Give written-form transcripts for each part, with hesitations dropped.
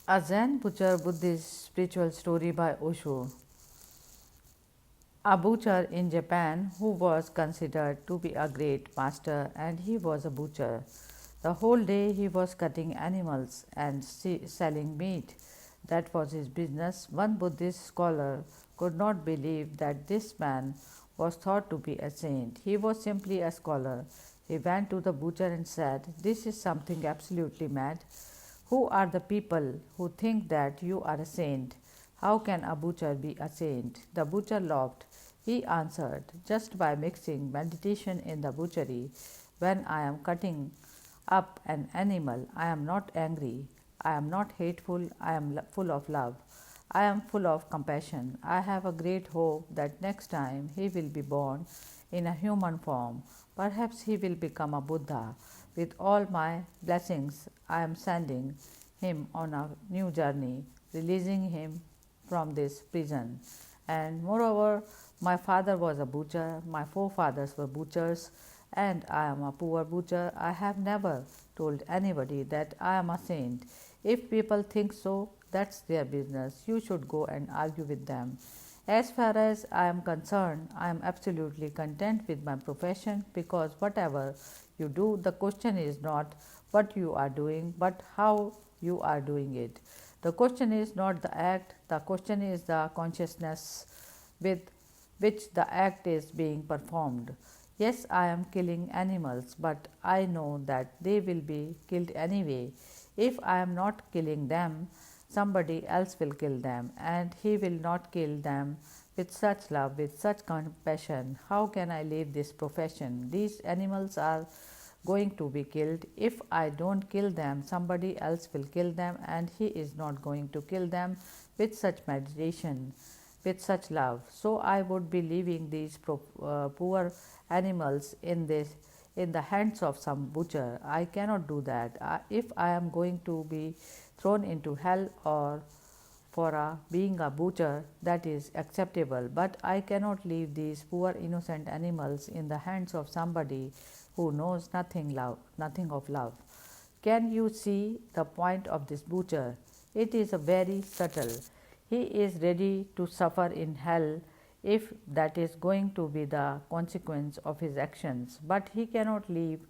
A Zen butcher Buddhist spiritual story by Osho. A butcher in Japan who was considered to be a great master, and he was a butcher. The whole day he was cutting animals and selling meat. That was his business. One Buddhist scholar could not believe that this man was thought to be a saint. He was simply a scholar. He went to the butcher and said, "This is something absolutely mad. Who are the people who think that you are a saint? How can a butcher be a saint?" The butcher laughed. He answered, "Just by mixing meditation in the butchery. When I am cutting up an animal, I am not angry, I am not hateful, I am full of love. I am full of compassion. I have a great hope that next time he will be born in a human form. Perhaps he will become a Buddha. With all my blessings, I am sending him on a new journey, releasing him from this prison. And moreover, my father was a butcher, my forefathers were butchers, and I am a poor butcher. I have never told anybody that I am a saint. If people think so, that's their business. You should go and argue with them. As far as I am concerned, I am absolutely content with my profession, because whatever you do, the question is not what you are doing, but how you are doing it. The question is not the act, the question is the consciousness with which the act is being performed. Yes, I am killing animals, but I know that they will be killed anyway. If I am not killing them, somebody else will kill them, and he will not kill them with such love, with such compassion. How can I leave this profession? These animals are going to be killed. If I don't kill them, somebody else will kill them, and he is not going to kill them with such meditation, with such love. So I would be leaving these poor animals in the hands of some butcher. I cannot do that. If I am going to be thrown into hell or for being a butcher, that is acceptable, but I cannot leave these poor innocent animals in the hands of somebody who knows nothing of love. Can you see the point of this butcher? It is a very subtle. He is ready to suffer in hell if that is going to be the consequence of his actions, but he cannot leave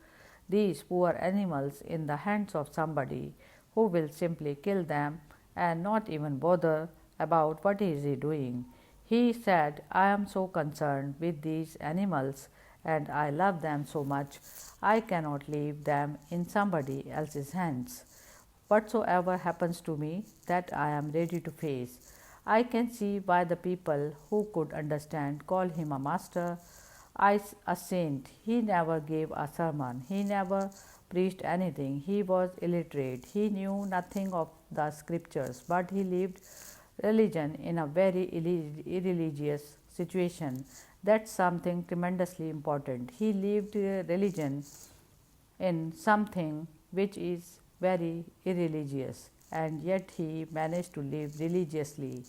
these poor animals in the hands of somebody who will simply kill them and not even bother about what is he doing. He said, "I am so concerned with these animals and I love them so much, I cannot leave them in somebody else's hands. Whatsoever happens to me, that I am ready to face." I can see why the people who could understand call him a master, a saint. He never gave a sermon, he never preached anything, he was illiterate, he knew nothing of the scriptures, but he lived religion in a very irreligious situation. That's something tremendously important. He lived religion in something which is very irreligious, and yet he managed to live religiously.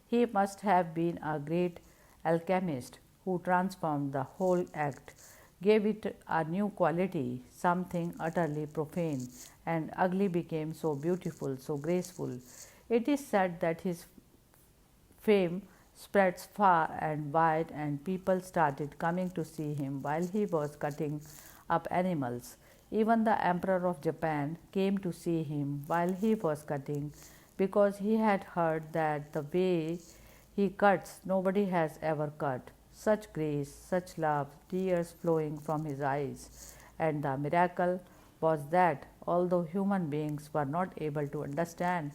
He must have been a great alchemist who transformed the whole act, gave it a new quality. Something utterly profane and ugly became so beautiful, so graceful. It is said that his fame spreads far and wide, and people started coming to see him while he was cutting up animals. Even the Emperor of Japan came to see him while he was cutting, because he had heard that the way he cuts nobody has ever cut. Such grace, such love, tears flowing from his eyes. And the miracle was that although human beings were not able to understand,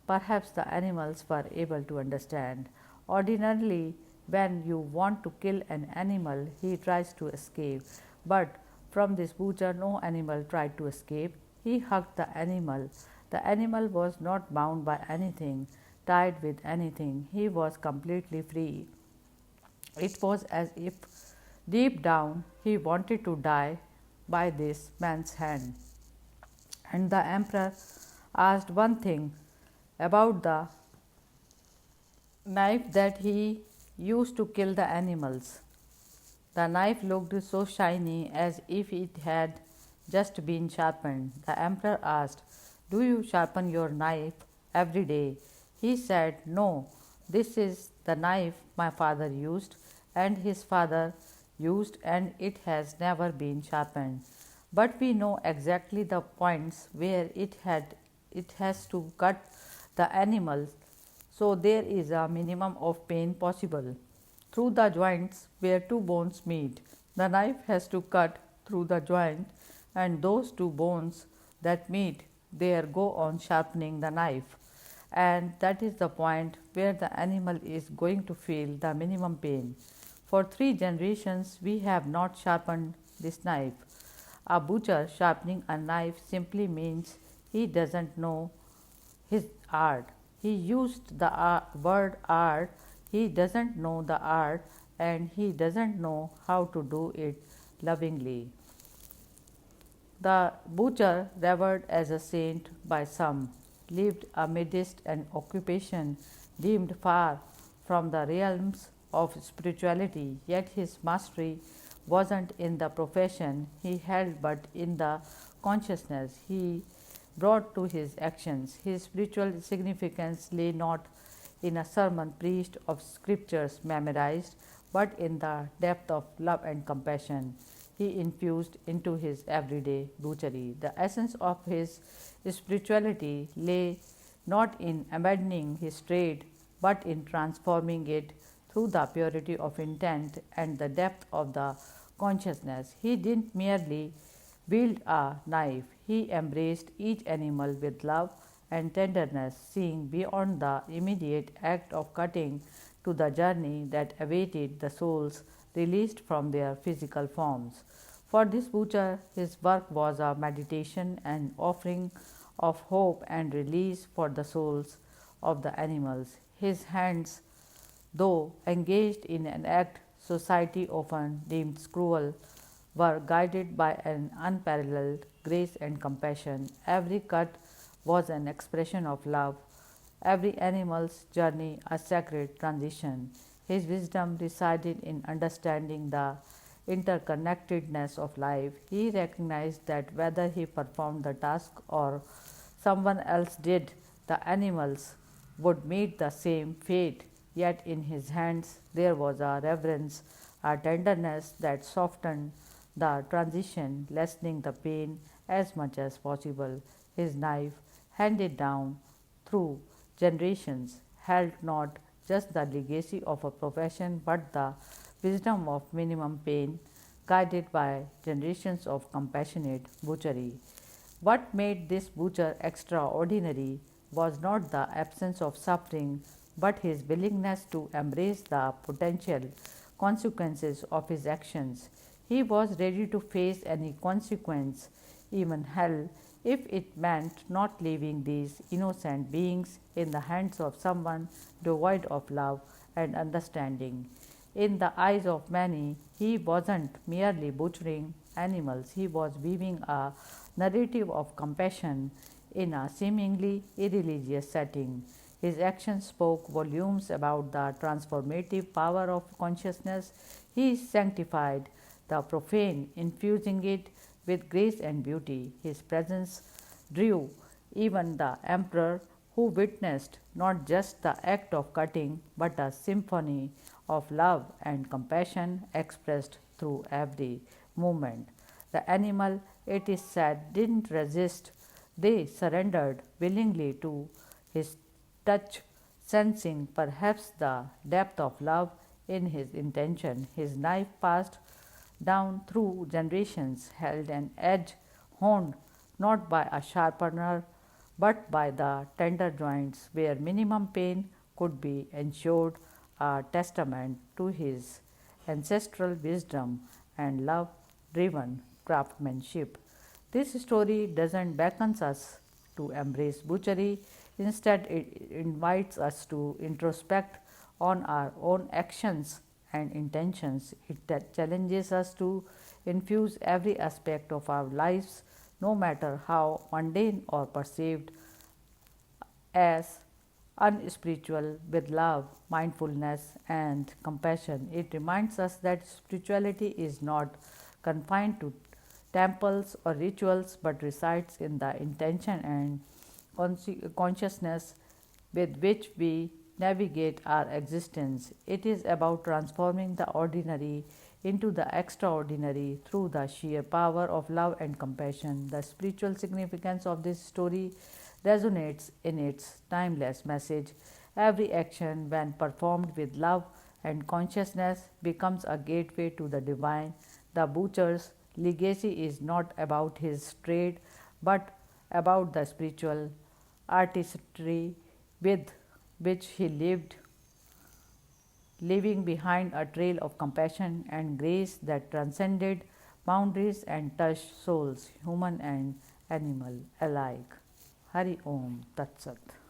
perhaps the animals were able to understand. Ordinarily, when you want to kill an animal, he tries to escape, but from this butcher, no animal tried to escape. He hugged the animal. The animal was not bound by anything, tied with anything. He was completely free. It was as if deep down he wanted to die by this man's hand. And the emperor asked one thing about the knife that he used to kill the animals. The knife looked so shiny as if it had just been sharpened. The emperor asked, "Do you sharpen your knife every day. He said, "No, this is the knife my father used, and his father used, and it has never been sharpened. But we know exactly the points where it has to cut the animal, so there is a minimum of pain possible. Through the joints where two bones meet, the knife has to cut through the joint, and those two bones that meet there go on sharpening the knife. And that is the point where the animal is going to feel the minimum pain. For 3 generations, we have not sharpened this knife. A butcher sharpening a knife simply means he doesn't know his art. He used the word art. He doesn't know the art, and he doesn't know how to do it lovingly. The butcher, revered as a saint by some, lived amidst an occupation deemed far from the realms of spirituality, yet his mastery wasn't in the profession he held but in the consciousness he brought to his actions. His spiritual significance lay not in a sermon preached of scriptures memorized, but in the depth of love and compassion he infused into his everyday butchery. The essence of his spirituality lay not in abandoning his trade, but in transforming it through the purity of intent and the depth of the consciousness. He didn't merely wield a knife, he embraced each animal with love and tenderness, seeing beyond the immediate act of cutting to the journey that awaited the souls released from their physical forms. For this butcher, his work was a meditation and offering of hope and release for the souls of the animals. His hands, though engaged in an act society often deemed cruel, were guided by an unparalleled grace and compassion. Every cut was an expression of love, every animal's journey a sacred transition. His wisdom resided in understanding the interconnectedness of life. He recognized that whether he performed the task or someone else did, the animals would meet the same fate. Yet in his hands there was a reverence, a tenderness that softened the transition, lessening the pain as much as possible. His knife, handed down through generations, held not just the legacy of a profession but the wisdom of minimum pain, guided by generations of compassionate butchery. What made this butcher extraordinary was not the absence of suffering, but his willingness to embrace the potential consequences of his actions. He was ready to face any consequence, even hell, if it meant not leaving these innocent beings in the hands of someone devoid of love and understanding. In the eyes of many, he wasn't merely butchering animals, he was weaving a narrative of compassion in a seemingly irreligious setting. His actions spoke volumes about the transformative power of consciousness. He sanctified the profane, infusing it with grace and beauty. His presence drew even the emperor, who witnessed not just the act of cutting but a symphony of love and compassion expressed through every movement. The animal, it is said, didn't resist, they surrendered willingly to his touch, sensing perhaps the depth of love in his intention. His knife passed down through generations held an edge honed not by a sharpener but by the tender joints where minimum pain could be ensured, a testament to his ancestral wisdom and love driven craftsmanship. This story doesn't beckon us to embrace butchery, instead, it invites us to introspect on our own actions and intentions. It challenges us to infuse every aspect of our lives, no matter how mundane or perceived, as unspiritual, with love, mindfulness, and compassion. It reminds us that spirituality is not confined to temples or rituals but resides in the intention and consciousness with which we navigate our existence. It is about transforming the ordinary into the extraordinary through the sheer power of love and compassion. The spiritual significance of this story resonates in its timeless message. Every action, when performed with love and consciousness, becomes a gateway to the divine. The butcher's legacy is not about his trade but about the spiritual artistry with which he lived, leaving behind a trail of compassion and grace that transcended boundaries and touched souls, human and animal alike. Hari Om Tat Sat.